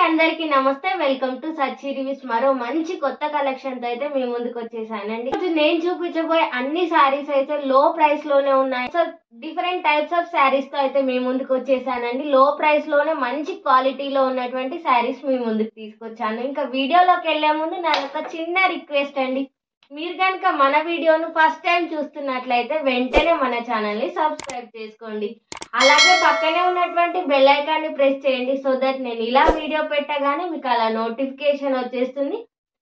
అందరికి నమస్తే. Welcome to సచ్చి రివ్యూస్. మరో మంచి కొత్త కలెక్షన్ తో అయితే మీ ముందుకు వచ్చేసానండి. నేను చూపించబోయే అన్ని సారీస్ అయితే లో ప్రైస్ లోనే ఉన్నాయి. So different types of saris తో అయితే మీ ముందుకు వచ్చేసానండి. లో ప్రైస్ లోనే మంచి క్వాలిటీలో ఉన్నటువంటి సారీస్ మీ ముందుకు తీసుకొచ్చాను. ఇంకా వీడియోలోకి వెళ్లే ముందు నాదొక చిన్న రిక్వెస్ట్ అండి. మీరు కనుక మన వీడియోను ఫస్ట్ టైం చూస్తున్నట్లయితే వెంటనే మన ఛానల్ ని సబ్స్క్రైబ్ చేసుకోండి. అలాగే పక్కనే ఉన్నటువంటి బెల్ ఐకాన్ ని ప్రెస్ చేయండి. సో దట్ నేను ఇలా వీడియో పెట్టగానే మీకు అలా నోటిఫికేషన్ వచ్చేస్తుంది.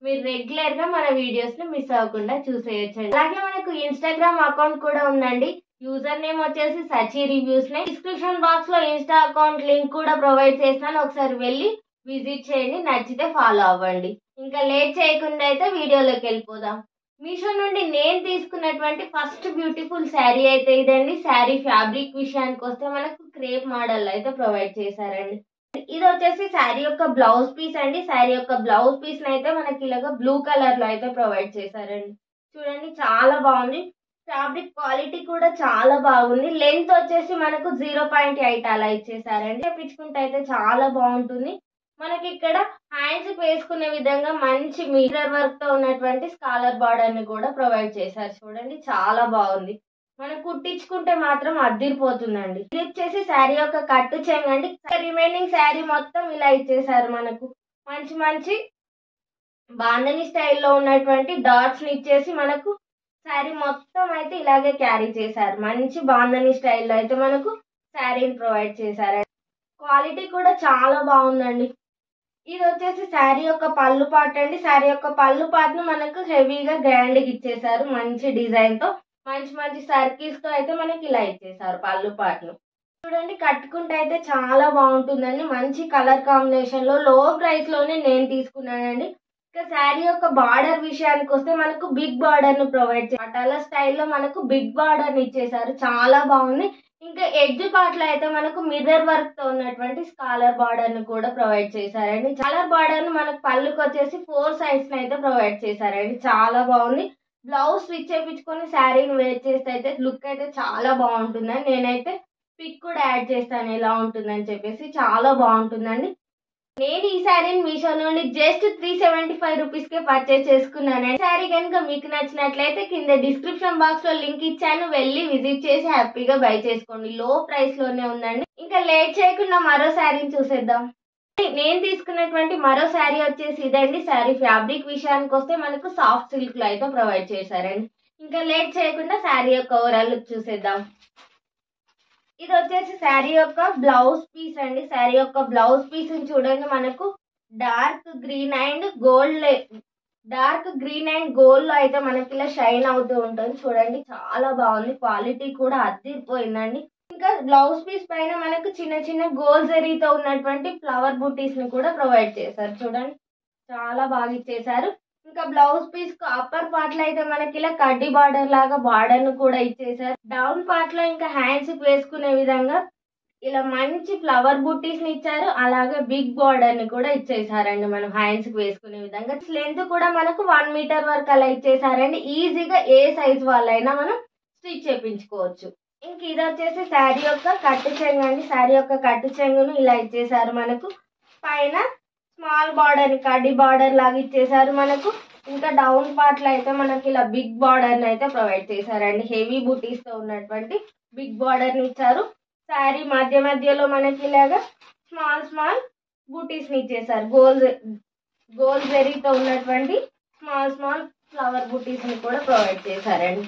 మీరు రెగ్యులర్ గా మన వీడియోస్ ని మిస్ అవ్వకుండా చూసేయచ్చండి. అలాగే మనకు ఇన్స్టాగ్రామ్ అకౌంట్ కూడా ఉందండి. యూజర్ నేమ్ వచ్చేసి సచి రివ్యూస్ నే. డిస్క్రిప్షన్ బాక్స్ లో ఇన్స్టా అకౌంట్ లింక్ కూడా ప్రొవైడ్ చేస్తాను. ఒకసారి వెళ్ళి విజిట్ చేయండి. నచ్చితే ఫాలో అవ్వండి. ఇంకా లేట్ చేయకుండా అయితే వీడియోలోకి వెళ్ళిపోదాం. మీషో నుండి నేను తీసుకున్నటువంటి ఫస్ట్ బ్యూటిఫుల్ శారీ అయితే ఇదండి. శారీ ఫ్యాబ్రిక్ విషయానికి వస్తే మనకు క్రేప్ మోడల్ అయితే ప్రొవైడ్ చేశారండి. ఇది వచ్చేసి శారీ యొక్క బ్లౌజ్ పీస్ అండి. శారీ యొక్క బ్లౌజ్ పీస్ అయితే మనకి ఇలాగా బ్లూ కలర్ లో అయితే ప్రొవైడ్ చేశారండి. చూడండి చాలా బాగుంది. ఫ్యాబ్రిక్ క్వాలిటీ కూడా చాలా బాగుంది. లెంత్ వచ్చేసి మనకు 0.8 అలా ఇచ్చేసారండి. చేపించుకుంటే అయితే చాలా బాగుంటుంది. మనకి ఇక్కడ హ్యాండ్స్ వేసుకునే విధంగా మంచి మిర్రర్ వర్క్ తో ఉన్నటువంటి స్కాలర్ బార్డర్ ని కూడా ప్రొవైడ్ చేశారు. చూడండి చాలా బాగుంది. మనం కుట్టించుకుంటే మాత్రం అద్దిరిపోతుందండి. ఇది వచ్చేసి శారీ యొక్క కట్టు చెంగు అండి. రిమైనింగ్ శారీ మొత్తం ఇలా ఇచ్చేసారు. మనకు మంచి మంచి బాందని స్టైల్లో ఉన్నటువంటి డాట్స్ ని ఇచ్చేసి మనకు శారీ మొత్తం అయితే ఇలాగే క్యారీ చేశారు. మంచి బాందని స్టైల్లో అయితే మనకు శారీని ప్రొవైడ్ చేశారు. క్వాలిటీ కూడా చాలా బాగుందండి. ఇది వచ్చేసి శారీ యొక్క పళ్ళు పార్ట్ అండి. శారీ యొక్క పళ్ళు పార్ట్ ను మనకు హెవీగా గ్రాండ్ గా ఇచ్చేసారు. మంచి డిజైన్ తో మంచి మంచి సర్కిల్స్ తో అయితే మనకి ఇలా ఇచ్చేసారు పళ్ళు పార్ట్ ను. చూడండి కట్టుకుంటే అయితే చాలా బాగుంటుందండి. మంచి కలర్ కాంబినేషన్ లో లో ప్రైస్ లోనే నేను తీసుకున్నానండి. ఇక శారీ యొక్క బార్డర్ విషయానికి వస్తే మనకు బిగ్ బార్డర్ ను ప్రొవైడ్ చేశారు. పటాల స్టైల్లో మనకు బిగ్ బార్డర్ ని ఇచ్చేసారు. చాలా బాగుంది. ఇంకా ఎడ్జ్ పార్ట్ లో అయితే మనకు మిర్రర్ వర్క్ తో ఉన్నటువంటి స్కాలర్ బార్డర్ ను కూడా ప్రొవైడ్ చేశారండి. స్కాలర్ బార్డర్ ను మనకు పళ్ళుకి వచ్చేసి 4 సైడ్స్ అయితే ప్రొవైడ్ చేశారండి. చాలా బాగుంది. బ్లౌజ్ స్టిచ్ చేయించుకొని శారీని వేర్ చేస్తే అయితే లుక్ అయితే చాలా బాగుంటుందని నేనైతే పిక్ కూడా యాడ్ చేస్తాను ఎలా ఉంటుందని చెప్పేసి. చాలా బాగుంటుందండి. నేను ఈ శారీని మీషో నుండి జస్ట్ 375 రూపీస్ కే పర్చేస్ చేసుకున్నాను. శారీ కనుక మీకు నచ్చినట్లయితే కింద డిస్క్రిప్షన్ బాక్స్ లో లింక్ ఇచ్చాను. వెళ్ళి విజిట్ చేసి హ్యాపీగా బై చేసుకోండి. లో ప్రైస్ లోనే ఉందండి. ఇంకా లేట్ చేయకుండా మరో శారీని చూసేద్దాం. నేను తీసుకున్నటువంటి మరో శారీ వచ్చేసి ఇదండి. శారీ ఫ్యాబ్రిక్ విషయానికి వస్తే మనకు సాఫ్ట్ సిల్క్ లో అయితే ప్రొవైడ్ చేశారండి. ఇంకా లేట్ చేయకుండా శారీ యొక్క ఓవరాల్ లుక్ చూసేద్దాం. ఇది వచ్చేసి శారీ యొక్క బ్లౌజ్ పీస్ అండి. శారీ యొక్క బ్లౌజ్ పీస్ చూడండి. మనకు డార్క్ గ్రీన్ అండ్ గోల్డ్ లో అయితే మనకి ఇలా షైన్ అవుతూ ఉంటుంది. చూడండి చాలా బాగుంది. క్వాలిటీ కూడా అదిరిపోయిందండి. ఇంకా బ్లౌజ్ పీస్ పైన మనకు చిన్న చిన్న గోల్డ్ జరీతో ఉన్నటువంటి ఫ్లవర్ బూటీస్ ని కూడా ప్రొవైడ్ చేశారు. చూడండి చాలా బాగా ఇచ్చేసారు. ఇంకా బ్లౌజ్ పీస్ కు అప్పర్ పార్ట్ లో అయితే మనకి ఇలా కడ్డీ బార్డర్ లాగా బార్డర్ ను కూడా ఇచ్చేసారు. డౌన్ పార్ట్ లో ఇంకా హ్యాండ్స్ వేసుకునే విధంగా ఇలా మంచి ఫ్లవర్ బుట్టీస్ ని ఇచ్చారు. అలాగే బిగ్ బార్డర్ ని కూడా ఇచ్చేసారండి. మనం హ్యాండ్స్ కి వేసుకునే విధంగా లెంత్ కూడా మనకు 1 మీటర్ వరకు అలా ఇచ్చేసారండి. ఈజీగా ఏ సైజ్ వాళ్ళైనా మనం స్టిచ్ చేయించుకోవచ్చు. ఇంక ఇది వచ్చేసి శారీ యొక్క కట్టు చెంగు అండి. శారీ యొక్క కట్టు చెంగును ఇలా ఇచ్చేసారు. మనకు పైన స్మాల్ బార్డర్ ని కడ్డీ బార్డర్ లాగా ఇచ్చేసారు. మనకు ఇంకా డౌన్ పార్ట్ లో అయితే మనకి ఇలా బిగ్ బార్డర్ ని అయితే ప్రొవైడ్ చేశారండి. హెవీ బూటీస్ తో ఉన్నటువంటి బిగ్ బార్డర్ ని ఇచ్చారు. శారీ మధ్యలో మనకి ఇలాగా స్మాల్ బూటీస్ ని ఇచ్చేసారు. గోల్డ్ జరీతో ఉన్నటువంటి స్మాల్ ఫ్లవర్ బూటీస్ ని కూడా ప్రొవైడ్ చేశారండి.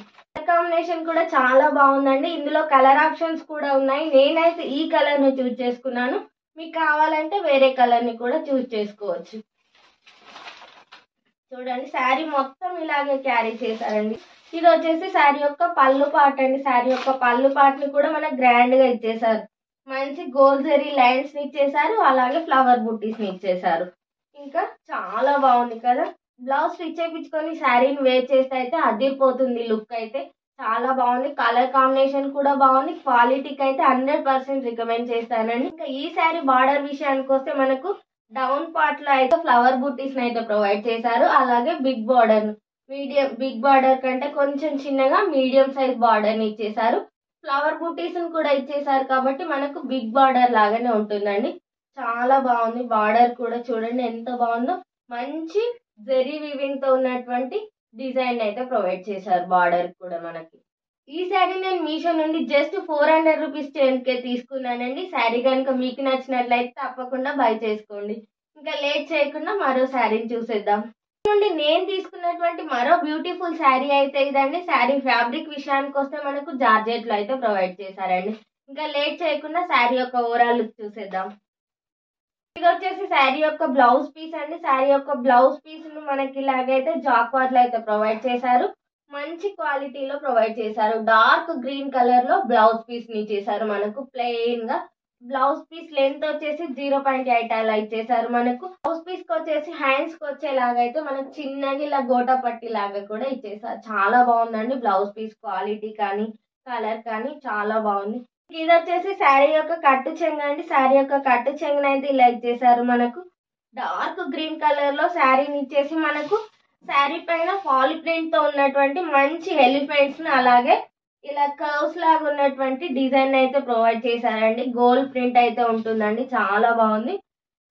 కాంబినేషన్ కూడా చాలా బాగుందండి. ఇందులో కలర్ ఆప్షన్స్ కూడా ఉన్నాయి. నేనైతే ఈ కలర్ ను చూస్ చేసుకున్నాను. మీకు కావాలంటే వేరే కలర్ ని కూడా చూస్ చేసుకోవచ్చు. చూడండి శారీ మొత్తం ఇలాగే క్యారీ చేశారండి. ఇది వచ్చేసి శారీ యొక్క పళ్ళు పార్ట్ అండి. శారీ యొక్క పళ్ళు పార్ట్ ని కూడా మనకు గ్రాండ్ గా ఇచ్చేసారు. మంచి గోల్డ్ జరీ లైన్స్ ని ఇచ్చేసారు. అలాగే ఫ్లవర్ బుట్టీస్ ని ఇచ్చేసారు. ఇంకా చాలా బాగుంది కదా. బ్లౌజ్ స్టిచ్ చేయించుకొని శారీని వేర్ చేస్తే అయితే అదిరిపోతుంది. లుక్ అయితే చాలా బాగుంది. కలర్ కాంబినేషన్ కూడా బాగుంది. క్వాలిటీకి అయితే 100% రికమెండ్ చేస్తానండి. ఇంకా ఈ శారీ బార్డర్ విషయానికి వస్తే మనకు డౌన్ పార్ట్ లో అయితే ఫ్లవర్ బూటీస్ అయితే ప్రొవైడ్ చేశారు. అలాగే బిగ్ బార్డర్ కంటే కొంచెం చిన్నగా మీడియం సైజ్ బార్డర్ ని ఇచ్చేసారు. ఫ్లవర్ బూటీస్ కూడా ఇచ్చేసారు కాబట్టి మనకు బిగ్ బార్డర్ లాగానే ఉంటుందండి. చాలా బాగుంది. బార్డర్ కూడా చూడండి ఎంత బాగుందో. మంచి జెరీ వీవింగ్ తో ఉన్నటువంటి డిజైన్ అయితే ప్రొవైడ్ చేశారు బార్డర్ కూడా మనకి. ఈ శారీ నేను మీషో నుండి జస్ట్ 400 రూపీస్ చేంజ్కే తీసుకున్నానండి. శారీ కనుక మీకు నచ్చినట్లయితే తప్పకుండా బై చేసుకోండి. ఇంకా లేట్ చేయకుండా మరో శారీని చూసేద్దాం. నుండి నేను తీసుకున్నటువంటి మరో బ్యూటిఫుల్ శారీ అయితే ఇదండి. శారీ ఫ్యాబ్రిక్ విషయానికి వస్తే మనకు జార్జెట్ లో అయితే ప్రొవైడ్ చేశారండి. ఇంకా లేట్ చేయకుండా శారీ యొక్క ఓవరాల్ లుక్ చూసేద్దాం. ఇది వచ్చేసి శారీ యొక్క బ్లౌజ్ పీస్ అండి. శారీ యొక్క బ్లౌజ్ పీస్ ను మనకి ఇలాగైతే జాక్వార్డ్ లో అయితే ప్రొవైడ్ చేశారు. మంచి క్వాలిటీలో ప్రొవైడ్ చేశారు. డార్క్ గ్రీన్ కలర్ లో బ్లౌజ్ పీస్ ని ఇచ్చేసారు మనకు ప్లెయిన్ గా. బ్లౌజ్ పీస్ లెంత్ వచ్చేసి 0.8 అలా ఇచ్చేసారు మనకు. బ్లౌజ్ పీస్ కి వచ్చేసి హ్యాండ్స్ కి వచ్చేలాగా అయితే మనకు చిన్నగా ఇలా గోటా పట్టి లాగా కూడా ఇచ్చేసారు. చాలా బాగుందండి బ్లౌజ్ పీస్ క్వాలిటీ కానీ కలర్ కానీ చాలా బాగుంది. ఇది వచ్చేసి శారీ యొక్క కట్టు చెంగు అండి. శారీ యొక్క కట్టు చెంగుని అయితే ఇలా ఇచ్చేసారు మనకు. డార్క్ గ్రీన్ కలర్ లో శారీని ఇచ్చేసి మనకు శారీ పైన ఫాల్ ప్రింట్ తో ఉన్నటువంటి మంచి ఎలిఫెంట్స్ ని అలాగే ఇలా కర్వ్స్ లాగా ఉన్నటువంటి డిజైన్ అయితే ప్రొవైడ్ చేశారండి. గోల్డ్ ప్రింట్ అయితే ఉంటుందండి. చాలా బాగుంది.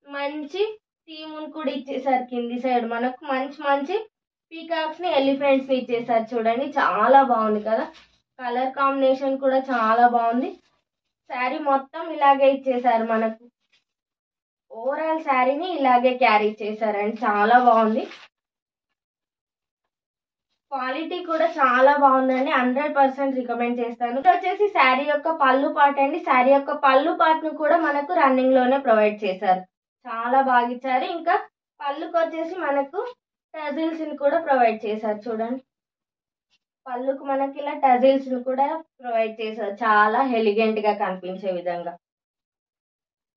మంచి థీమ్ కూడా ఇచ్చేసారు. కింది సైడ్ మనకు మంచి మంచి పీకాక్స్ ని ఎలిఫెంట్స్ ని ఇచ్చేసారు. చూడండి చాలా బాగుంది కదా. కలర్ కాంబినేషన్ కూడా చాలా బాగుంది. శారీ మొత్తం ఇలాగే ఇచ్చేసారు మనకు. ఓవరాల్ శారీని ఇలాగే క్యారీ చేశారండి. చాలా బాగుంది. క్వాలిటీ కూడా చాలా బాగుందండి. 100% రికమెండ్ చేస్తాను. ఇది వచ్చేసి శారీ యొక్క పళ్ళు పార్ట్ అండి. శారీ యొక్క పళ్ళు పార్ట్ ను కూడా మనకు రన్నింగ్ లోనే ప్రొవైడ్ చేశారు. చాలా బాగా ఇచ్చారు. ఇంకా పళ్ళుకి వచ్చేసి మనకు టజిల్స్ ని కూడా ప్రొవైడ్ చేశారు. చూడండి పళ్ళుకు మనకి ఇలా టజిల్స్ ని కూడా ప్రొవైడ్ చేశారు. చాలా ఎలిగెంట్ గా కనిపించే విధంగా.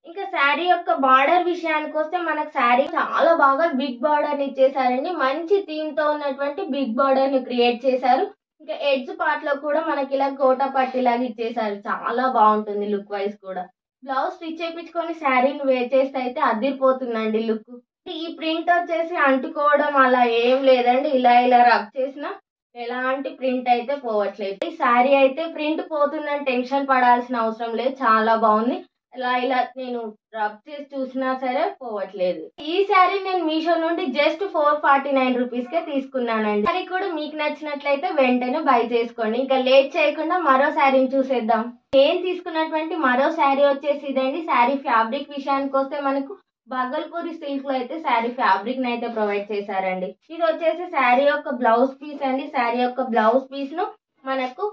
ఇంకా శారీ యొక్క బార్డర్ విషయానికి వస్తే మనకు శారీ చాలా బాగా బిగ్ బార్డర్ ని ఇచ్చేసారండి. మంచి థీమ్ తో ఉన్నటువంటి బిగ్ బార్డర్ ని క్రియేట్ చేశారు. ఇంకా ఎడ్జ్ పార్ట్ లో కూడా మనకి ఇలా కోట పట్టిలాగా ఇచ్చేసారు. చాలా బాగుంటుంది లుక్ వైజ్ కూడా. బ్లౌజ్ స్టిచ్ చేయించుకొని శారీని వేర్ చేస్తే అయితే అదిరిపోతుందండి లుక్. ఈ ప్రింట్ వచ్చేసి అంటుకోవడం అలా ఏం లేదండి. ఇలా ఇలా రబ్ చేసినా ఎలాంటి ప్రింట్ అయితే పోవట్లేదు. ఈ శారీ అయితే ప్రింట్ పోతుందని టెన్షన్ పడాల్సిన అవసరం లేదు. చాలా బాగుంది. ఇలా ఇలా నేను రబ్ చేసి చూసినా సరే పోవట్లేదు. ఈ శారీ నేను మీషో నుండి జస్ట్ 449 రూపీస్ కే తీసుకున్నానండి. శారీ కూడా మీకు నచ్చినట్లయితే వెంటనే బై చేసుకోండి. ఇంకా లేట్ చేయకుండా మరో శారీని చూసేద్దాం. నేను తీసుకున్నటువంటి మరో శారీ వచ్చేసి ఇదండి. శారీ ఫ్యాబ్రిక్ విషయానికి వస్తే మనకు బగల్పూరి సిల్క్ లో అయితే శారీ ఫ్యాబ్రిక్ ని అయితే ప్రొవైడ్ చేశారండి. ఇది వచ్చేసి శారీ యొక్క బ్లౌజ్ పీస్ అండి. శారీ యొక్క బ్లౌజ్ పీస్ ను మనకు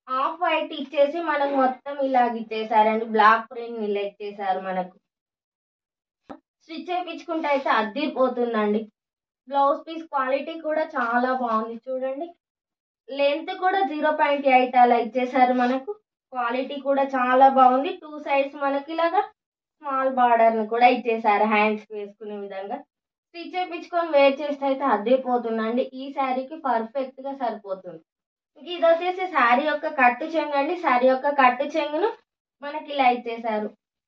ఆఫ్ వైట్ ఇచ్చేసి మనకు మొత్తం ఇలాగ ఇచ్చేసారండి. బ్లాక్ ప్రింట్ ఇలా ఇచ్చేసారు మనకు. స్టిచ్ చేయించుకుంటే అయితే అద్దిరిపోతుందండి. బ్లౌజ్ పీస్ క్వాలిటీ కూడా చాలా బాగుంది. చూడండి లెంత్ కూడా 0.8 అలా ఇచ్చేసారు మనకు. క్వాలిటీ కూడా చాలా బాగుంది. 2 సైడ్స్ మనకి ఇలాగా స్మాల్ బార్డర్ ని కూడా ఇచ్చేసారు హ్యాండ్స్ వేసుకునే విధంగా. స్టిచ్ చేయించుకొని వేర్ చేస్తే అయితే అద్దిరిపోతుందండి. ఈ శారీకి పర్ఫెక్ట్ గా సరిపోతుంది. ఇది వచ్చేసి శారీ యొక్క కట్టు చెంగు అండి. శారీ యొక్క కట్టు చెంగును మనకి ఇలా ఇచ్చేసారు.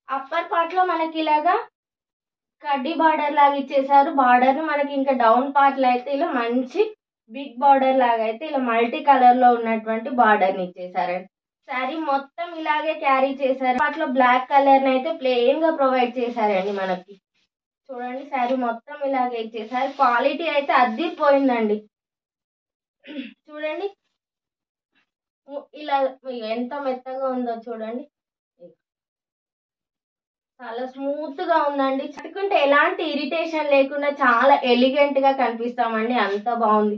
అప్పర్ పార్ట్ లో మనకి ఇలాగా కడ్డీ బార్డర్ లాగా ఇచ్చేసారు. బార్డర్ ను మనకి ఇంకా డౌన్ పార్ట్ లో అయితే ఇలా మంచి బిగ్ బార్డర్ లాగా అయితే ఇలా మల్టీ కలర్ లో ఉన్నటువంటి బార్డర్ ని ఇచ్చేసారండి. శారీ మొత్తం ఇలాగే క్యారీ చేశారు. వాటిలో బ్లాక్ కలర్ ని అయితే ప్లెయిన్ గా ప్రొవైడ్ చేశారండి మనకి. చూడండి శారీ మొత్తం ఇలాగే ఇచ్చేసారు. క్వాలిటీ అయితే అద్దిరిపోయిందండి. చూడండి ఇలా ఎంత మెత్తగా ఉందో చూడండి. చాలా స్మూత్ గా ఉందండి. కట్టుకుంటే ఎలాంటి ఇరిటేషన్ లేకుండా చాలా ఎలిగెంట్ గా కనిపిస్తామండి. అంత బాగుంది.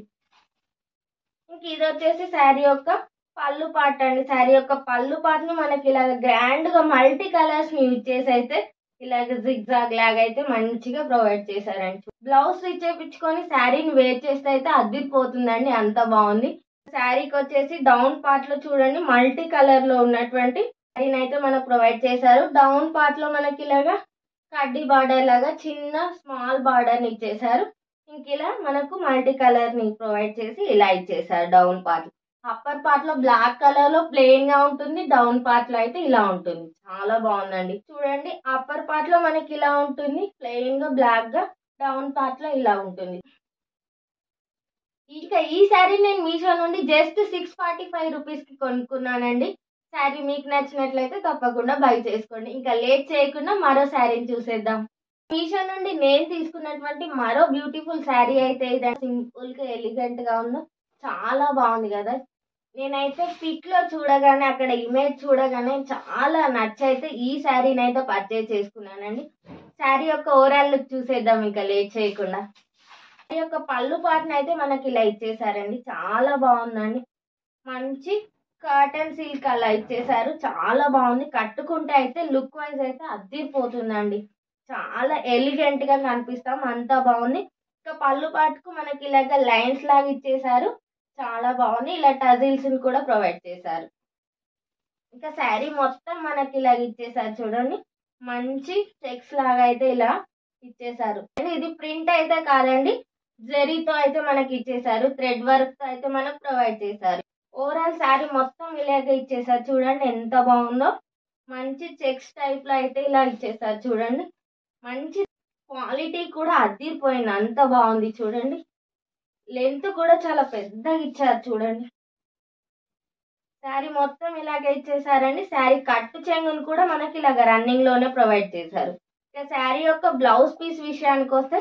ఇంక ఇది వచ్చేసి శారీ యొక్క పళ్ళు పార్ట్ అండి. శారీ యొక్క పళ్ళు పార్ట్ ని మనకి ఇలాగ గ్రాండ్ గా మల్టీ కలర్స్ ని యూజ్ చేసి అయితే ఇలాగ జిగ్జాగ్ లాగా అయితే మంచిగా ప్రొవైడ్ చేశారండి. బ్లౌజ్ స్టిచ్ చేయించుకొని శారీని వేర్ చేస్తే అయితే అద్దిరిపోతుందండి. అంత బాగుంది. శారీకి వచ్చేసి డౌన్ పార్ట్ లో చూడండి మల్టీ కలర్ లో ఉన్నటువంటి శారీని అయితే మనకు ప్రొవైడ్ చేశారు. డౌన్ పార్ట్ లో మనకి ఇలాగా కడ్డీ బార్డర్ లాగా చిన్న స్మాల్ బార్డర్ ని ఇచ్చేసారు. ఇంక ఇలా మనకు మల్టీ కలర్ ని ప్రొవైడ్ చేసి ఇలా ఇచ్చేసారు డౌన్ పార్ట్. అప్పర్ పార్ట్ లో బ్లాక్ కలర్ లో ప్లెయిన్ గా ఉంటుంది. డౌన్ పార్ట్ లో అయితే ఇలా ఉంటుంది. చాలా బాగుందండి. చూడండి అప్పర్ పార్ట్ లో మనకి ఇలా ఉంటుంది ప్లెయిన్ గా బ్లాక్ గా. డౌన్ పార్ట్ లో ఇలా ఉంటుంది. ఇక ఈ శారీ నేను మీషో నుండి జస్ట్ 645 రూపీస్ కి కొనుక్కున్నానండి. శారీ మీకు నచ్చినట్లయితే తప్పకుండా బై చేసుకోండి. ఇంకా లేట్ చేయకుండా మరో శారీని చూసేద్దాం. మీషో నుండి నేను తీసుకున్నటువంటి మరో బ్యూటిఫుల్ శారీ అయితే ఇదండి. సింపుల్‌గా ఎలిగెంట్‌గా ఉందో చాలా బాగుంది కదా! నేనైతే పిక్‌లో చూడగానే అక్కడ ఇమేజ్ చూడగానే చాలా నచ్చైతే ఈ శారీనైతే పర్చేజ్ చేసుకున్నానండి. శారీ యొక్క ఓవరాల్ లుక్ చూసేద్దాం ఇంకా లేట్ చేయకుండా. ఈ యొక్క పళ్ళు పాటనైతే మనకి ఇలా ఇచ్చేసారండి. చాలా బాగుందండి. మంచి కాటన్ సిల్క్ అలా ఇచ్చేసారు. చాలా బాగుంది. కట్టుకుంటే అయితే లుక్ వైజ్ అయితే అద్దిరిపోతుందండి. చాలా ఎలిగెంట్‌గా కనిపిస్తాం. అంత బాగుంది. ఇంకా పళ్ళు పాటుకు మనకి ఇలాగ లైన్స్ లాగా ఇచ్చేసారు. చాలా బాగుంది. ఇలా టజిల్స్‌ని కూడా ప్రొవైడ్ చేశారు. ఇంకా శారీ మొత్తం మనకి ఇలాగ ఇచ్చేసారు చూడండి. మంచి చెక్స్ లాగా అయితే ఇలా ఇచ్చేసారు. ఇది ప్రింట్ అయితే కాదండి. జరీతో అయితే మనకి ఇచ్చేసారు. థ్రెడ్ వర్క్‌తో అయితే మనకు ప్రొవైడ్ చేశారు. ఓవరాల్ శారీ మొత్తం ఇలాగే ఇచ్చేసారు. చూడండి ఎంత బాగుందో. మంచి చెక్స్ టైప్‌లో అయితే ఇలా ఇచ్చేసారు చూడండి. మంచి క్వాలిటీ కూడా అద్దిరిపోయింది. అంత బాగుంది చూడండి. లెంత్ కూడా చాలా పెద్దగా ఇచ్చారు చూడండి. శారీ మొత్తం ఇలాగే ఇచ్చేసారండి. శారీ కట్టు చెంగును కూడా మనకి ఇలాగ రన్నింగ్‌లోనే ప్రొవైడ్ చేశారు. ఇక శారీ యొక్క బ్లౌజ్ పీస్ విషయానికొస్తే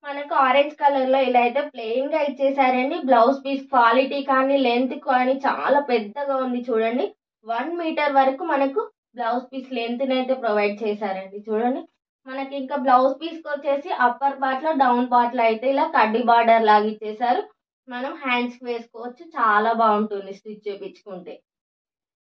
మనకు ఆరెంజ్ కలర్‌లో ఇలా అయితే ప్లెయిన్‌గా ఇచ్చేసారండి. బ్లౌజ్ పీస్ క్వాలిటీ కానీ, లెంత్ కానీ చాలా పెద్దగా ఉంది చూడండి. 1 మీటర్ వరకు మనకు బ్లౌజ్ పీస్ లెంత్‌నైతే ప్రొవైడ్ చేశారండి. చూడండి. మనకి ఇంకా బ్లౌజ్ పీస్‌కొచ్చేసి అప్పర్ పార్ట్‌లో, డౌన్ పార్ట్‌లో అయితే ఇలా కడ్డీ బార్డర్ లాగా ఇచ్చేసారు. మనం హ్యాండ్స్‌కి వేసుకోవచ్చు. చాలా బాగుంటుంది స్టిచ్ చేపించుకుంటే.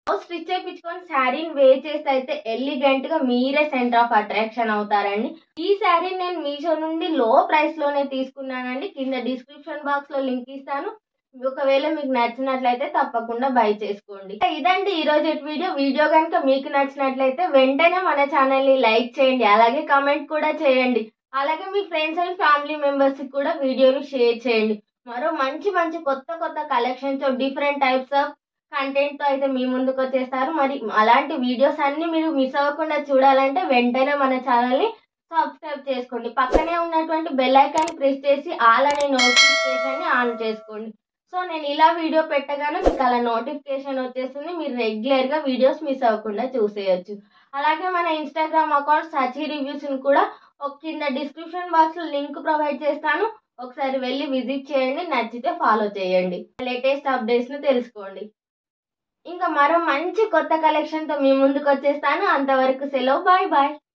బ్లౌజ్ స్టిచ్ చేపించుకొని శారీని వేర్ చేస్తే అయితే ఎలిగెంట్‌గా మీరే సెంటర్ ఆఫ్ అట్రాక్షన్ అవుతారండి. ఈ శారీ నేను మీషో నుండి లో ప్రైస్‌లోనే తీసుకున్నానండి. కింద డిస్క్రిప్షన్ బాక్స్‌లో లింక్ ఇస్తాను. ఒకవేళ మీకు నచ్చినట్లయితే తప్పకుండా బై చేసుకోండి. ఇదండి ఈరోజుటి వీడియో. వీడియో గనుక మీకు నచ్చినట్లయితే వెంటనే మన ఛానల్‌ని లైక్ చేయండి. అలాగే కామెంట్ కూడా చేయండి. అలాగే మీ ఫ్రెండ్స్ అండ్ ఫ్యామిలీ మెంబర్స్‌కి కూడా వీడియోని షేర్ చేయండి. మరో మంచి మంచి కొత్త కలెక్షన్స్‌తో డిఫరెంట్ టైప్స్ ఆఫ్ కంటెంట్‌తో అయితే మీ ముందుకొచ్చేస్తారు. మరి అలాంటి వీడియోస్ అన్నీ మీరు మిస్ అవ్వకుండా చూడాలంటే వెంటనే మన ఛానల్‌ని సబ్స్క్రైబ్ చేసుకోండి. పక్కనే ఉన్నటువంటి బెల్ ఐకాన్ ప్రెస్ చేసి ఆల్ అనే నోటిఫికేషన్‌ని ఆన్ చేసుకోండి. సో నేను ఇలా వీడియో పెట్టగానే మీకు అలా నోటిఫికేషన్ వచ్చేస్తుంది. మీరు రెగ్యులర్‌గా వీడియోస్ మిస్ అవ్వకుండా చూసేయొచ్చు. అలాగే మన ఇన్‌స్టాగ్రామ్ అకౌంట్ సచి రివ్యూస్‌ని కూడా కింద డిస్క్రిప్షన్ బాక్స్‌లో లింక్ ప్రొవైడ్ చేస్తాను. ఒకసారి వెళ్లి విజిట్ చేయండి. నచ్చితే ఫాలో చేయండి. లేటెస్ట్ అప్డేట్స్‌ని తెలుసుకోండి. ఇంకా మరో మంచి కొత్త కలెక్షన్‌తో మీ ముందుకొచ్చేస్తాను. అంతవరకు సెలవు. Bye bye.